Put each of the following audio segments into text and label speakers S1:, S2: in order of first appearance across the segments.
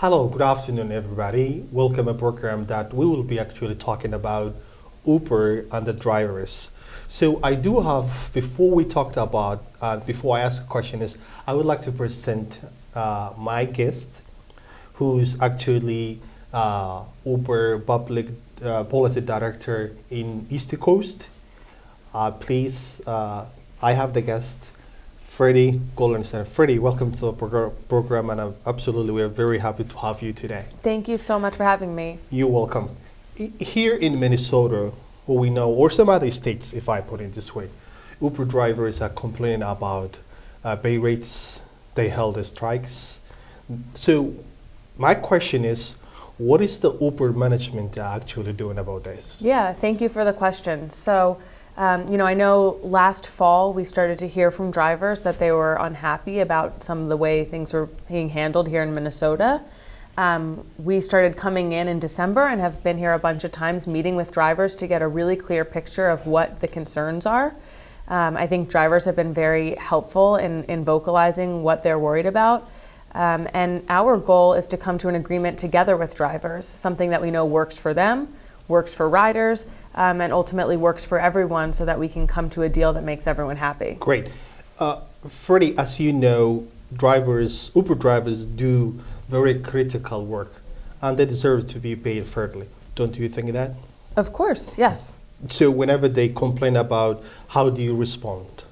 S1: Hello, good afternoon, everybody. Welcome to a program that we will be actually talking about Uber and the drivers. So I do have, before we talked about, before I ask a question is, I would like to present my guest, who's actually Uber Public Policy Director in East Coast. Please, I have the guest, Freddie Goldenstein. Freddie, welcome to the program, and absolutely, we are very happy to have you today.
S2: Thank you so much for having me.
S1: You're welcome. Here in Minnesota, what we know, or some other states, if I put it this way, Uber drivers are complaining about pay rates. They held the strikes. So my question is, what is the Uber management actually doing about this?
S2: Yeah, thank you for the question. So, I know last fall we started to hear from drivers that they were unhappy about some of the way things were being handled here in Minnesota. We started coming in December and have been here a bunch of times meeting with drivers to get a really clear picture of what the concerns are. I think drivers have been very helpful in vocalizing what they're worried about. And our goal is to come to an agreement together with drivers, something that we know works for them, works for riders, and ultimately works for everyone so that we can come to a deal that makes everyone happy.
S1: Great. Freddie, as you know, Uber drivers do very critical work, and they deserve to be paid fairly. Don't you think that?
S2: Of course, yes.
S1: So whenever they complain about, how do you respond?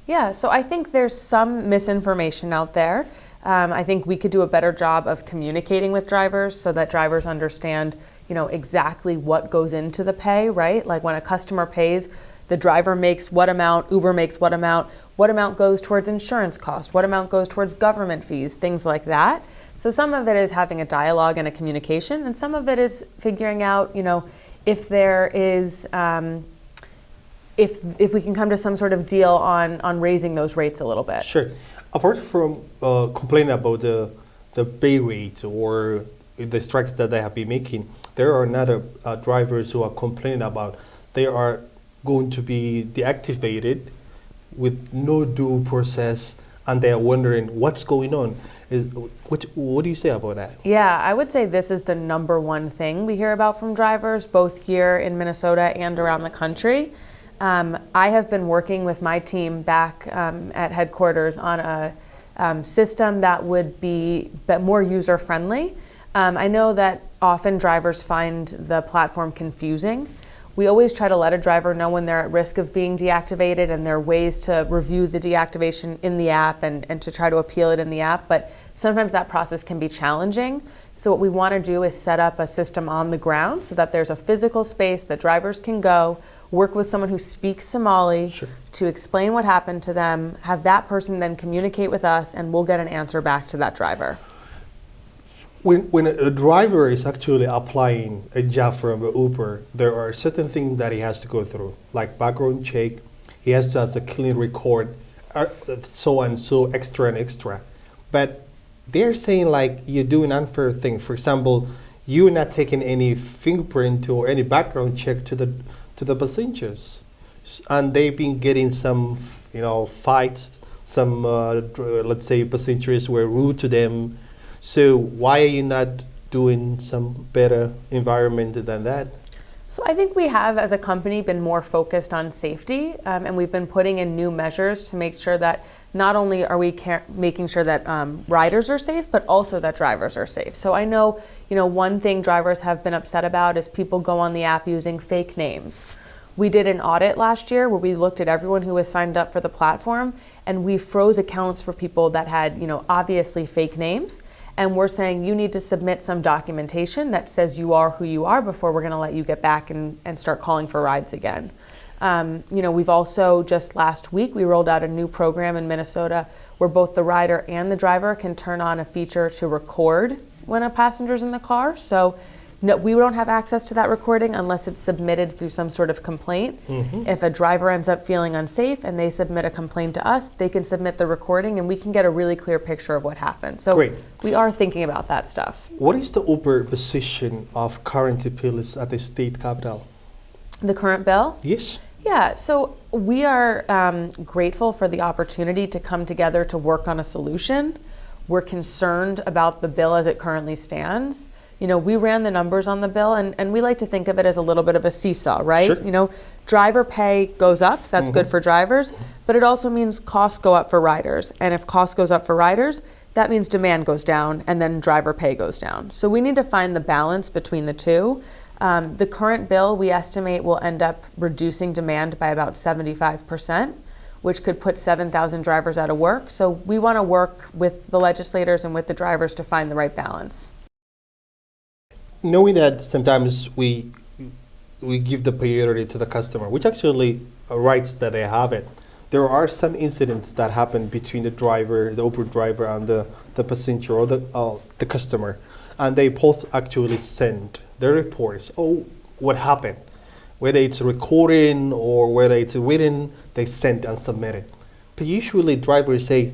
S2: Yeah, so I think there's some misinformation out there. I think we could do a better job of communicating with drivers so that drivers understand, exactly what goes into the pay, right? Like when a customer pays, the driver makes what amount, Uber makes what amount goes towards insurance costs, what amount goes towards government fees, things like that. So some of it is having a dialogue and a communication, and some of it is figuring out, if there is, if we can come to some sort of deal on raising those rates a little bit.
S1: Sure. Apart from complaining about the pay rate or the strikes that they have been making, there are another drivers who are complaining about they are going to be deactivated with no due process, and they are wondering what's going on. What do you say about that?
S2: Yeah, I would say this is the number one thing we hear about from drivers, both here in Minnesota and around the country. I have been working with my team back at headquarters on a system that would be more user-friendly. I know that often drivers find the platform confusing. We always try to let a driver know when they're at risk of being deactivated, and there are ways to review the deactivation in the app and to try to appeal it in the app, but sometimes that process can be challenging. So what we want to do is set up a system on the ground so that there's a physical space that drivers can go, work with someone who speaks Somali
S1: Sure.
S2: to explain what happened to them, have that person then communicate with us, and we'll get an answer back to that driver.
S1: When a driver is actually applying a job from Uber, there are certain things that he has to go through, like background check. He has to have a clean record, so and so, extra and extra. But they're saying like you're doing unfair thing. For example, you're not taking any fingerprint or any background check to the passengers, and they've been getting some, fights. Some, let's say, passengers were rude to them. So why are you not doing some better environment than that?
S2: So I think we have, as a company, been more focused on safety, and we've been putting in new measures to make sure that not only are we making sure that riders are safe, but also that drivers are safe. So I know, one thing drivers have been upset about is people go on the app using fake names. We did an audit last year where we looked at everyone who was signed up for the platform, and we froze accounts for people that had, obviously fake names. And we're saying you need to submit some documentation that says you are who you are before we're going to let you get back and start calling for rides again. We've also, just last week, we rolled out a new program in Minnesota where both the rider and the driver can turn on a feature to record when a passenger's in the car. So no, we don't have access to that recording unless it's submitted through some sort of complaint. Mm-hmm. If a driver ends up feeling unsafe and they submit a complaint to us, they can submit the recording and we can get a really clear picture of what happened. So
S1: Great.
S2: We are thinking about that stuff.
S1: What is the Uber position of current appeals at the state capitol?
S2: The current bill?
S1: Yes.
S2: Yeah, so we are grateful for the opportunity to come together to work on a solution. we're concerned about the bill as it currently stands. We ran the numbers on the bill, and we like to think of it as a little bit of a seesaw, right?
S1: Sure.
S2: Driver pay goes up, that's good for drivers, but it also means costs go up for riders. And if cost goes up for riders, that means demand goes down and then driver pay goes down. So we need to find the balance between the two. The current bill, we estimate, will end up reducing demand by about 75%, which could put 7,000 drivers out of work. So we want to work with the legislators and with the drivers to find the right balance.
S1: Knowing that sometimes we give the priority to the customer, which actually rights that they have it. There are some incidents that happen between the driver, the Uber driver, and the passenger or the customer, and they both actually send their reports. Oh, what happened? Whether it's recording or whether it's written, they send and submit it. But usually drivers say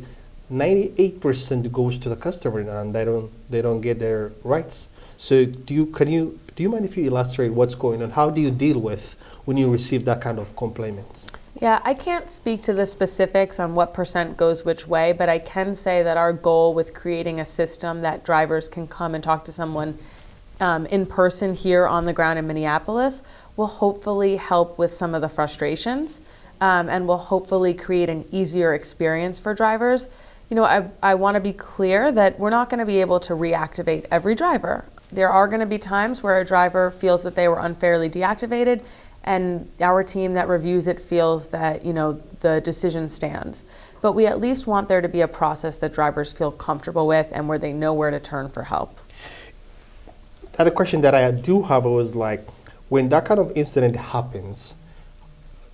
S1: 98% goes to the customer and they don't get their rights. So do you mind if you illustrate what's going on? How do you deal with when you receive that kind of complaints?
S2: Yeah, I can't speak to the specifics on what percent goes which way, but I can say that our goal with creating a system that drivers can come and talk to someone in person here on the ground in Minneapolis will hopefully help with some of the frustrations and will hopefully create an easier experience for drivers. I want to be clear that we're not going to be able to reactivate every driver. There are going to be times where a driver feels that they were unfairly deactivated, and our team that reviews it feels that the decision stands. But we at least want there to be a process that drivers feel comfortable with and where they know where to turn for help.
S1: The other question that I do have was when that kind of incident happens,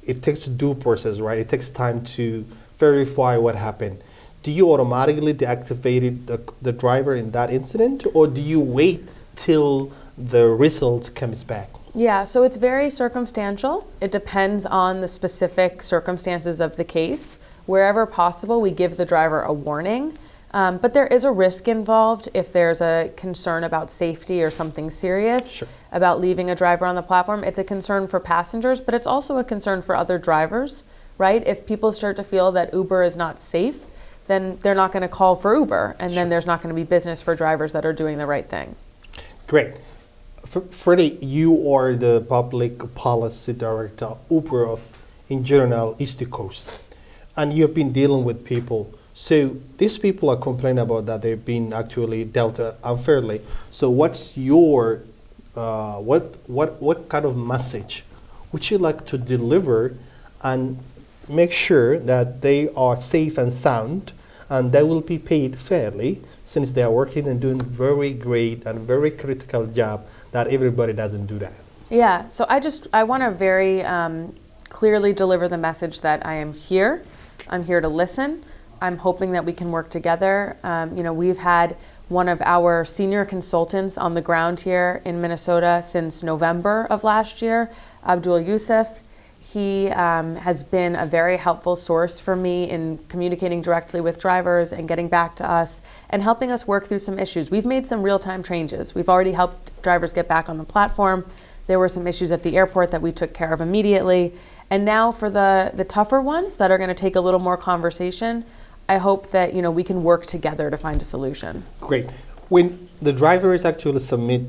S1: it takes due process, right? It takes time to verify what happened. Do you automatically deactivate the driver in that incident, or do you wait till the result comes back?
S2: Yeah, so it's very circumstantial. It depends on the specific circumstances of the case. Wherever possible, we give the driver a warning. But there is a risk involved if there's a concern about safety or something serious about leaving a driver on the platform. It's a concern for passengers, but it's also a concern for other drivers, right? If people start to feel that Uber is not safe, then they're not going to call for Uber, and then there's not going to be business for drivers that are doing the right thing.
S1: Great. Freddie, you are the Public Policy Director of Uber in general, East Coast, and you've been dealing with people. So these people are complaining about that they've been actually dealt unfairly. So what's your, what kind of message would you like to deliver and make sure that they are safe and sound and they will be paid fairly, since they are working and doing very great and very critical job that everybody doesn't do that?
S2: Yeah, so I want to very clearly deliver the message that I am here. I'm here to listen. I'm hoping that we can work together. We've had one of our senior consultants on the ground here in Minnesota since November of last year, Abdul Yusuf. He has been a very helpful source for me in communicating directly with drivers and getting back to us and helping us work through some issues. We've made some real-time changes. We've already helped drivers get back on the platform. There were some issues at the airport that we took care of immediately. And now for the tougher ones that are going to take a little more conversation, I hope that we can work together to find a solution.
S1: Great. When the drivers actually submit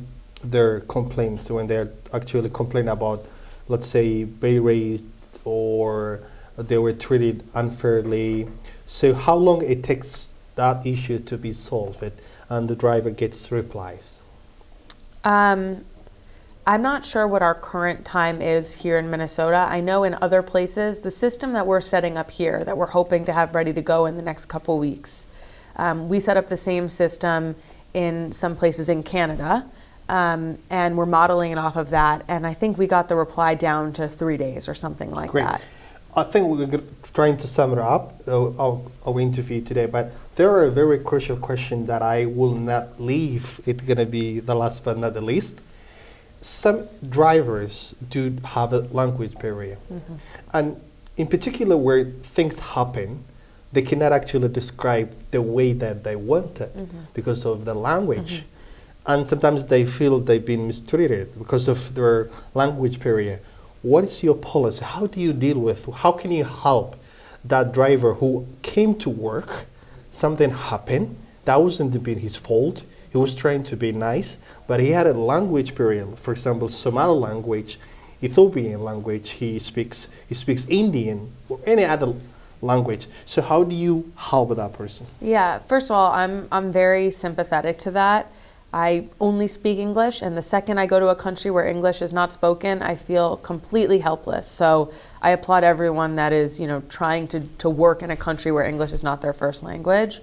S1: their complaints, when they're actually complaining about, let's say, pay raise or they were treated unfairly, so how long it takes that issue to be solved and the driver gets replies?
S2: I'm not sure what our current time is here in Minnesota. I know in other places, the system that we're setting up here, that we're hoping to have ready to go in the next couple weeks, we set up the same system in some places in Canada, and we're modeling it off of that. And I think we got the reply down to 3 days or something like that.
S1: I think we're trying to sum it up, our interview today, but there are a very crucial question that I will not leave. It's going to be the last but not the least. Some drivers do have a language barrier. And in particular where things happen, they cannot actually describe the way that they want it because of the language. And sometimes they feel they've been mistreated because of their language barrier. What is your policy? How do you deal with, how can you help that driver who came to work, something happened, that wasn't been his fault. He was trying to be nice, but he had a language barrier. For example, Somali language, Ethiopian language. He speaks Indian or any other language. So how do you help that person?
S2: Yeah, first of all, I'm very sympathetic to that. I only speak English, and the second I go to a country where English is not spoken, I feel completely helpless. So I applaud everyone that is, trying to work in a country where English is not their first language.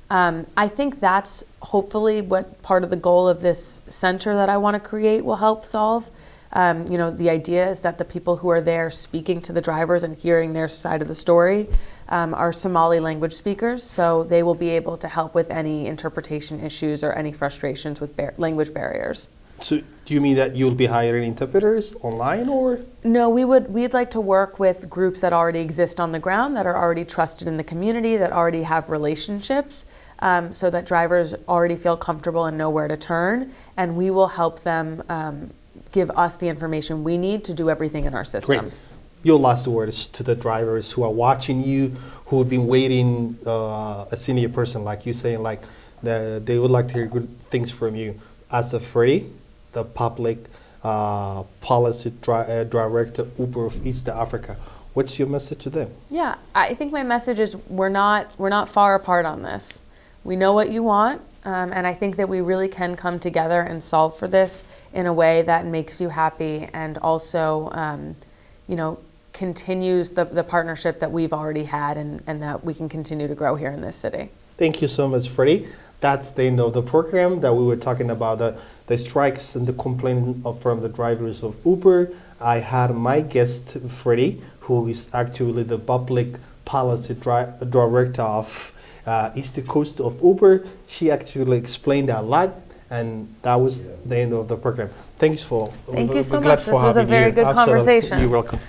S2: I think that's hopefully what part of the goal of this center that I want to create will help solve. The idea is that the people who are there speaking to the drivers and hearing their side of the story are Somali language speakers, so they will be able to help with any interpretation issues or any frustrations with language barriers.
S1: So do you mean that you'll be hiring interpreters online or?
S2: No, we'd like to work with groups that already exist on the ground, that are already trusted in the community, that already have relationships, so that drivers already feel comfortable and know where to turn, and we will help them give us the information we need to do everything in our system.
S1: Great. Your last words to the drivers who are watching you, who have been waiting, a senior person like you saying like they would like to hear good things from you. As a Freddie, the public policy director Uber of East Africa, what's your message to them?
S2: Yeah, I think my message is we're not far apart on this. We know what you want, and I think that we really can come together and solve for this in a way that makes you happy and also, continues the partnership that we've already had and that we can continue to grow here in this city.
S1: Thank you so much, Freddie. That's the end of the program that we were talking about the strikes and the complaint from the drivers of Uber. I had my guest, Freddie, who is actually the public policy director of East Coast of Uber. She actually explained a lot, and that was the end of the program. Thanks for.
S2: Thank you so
S1: we're glad
S2: much.
S1: for
S2: This was a
S1: having
S2: very
S1: you.
S2: good
S1: Absolutely.
S2: conversation.
S1: You're welcome.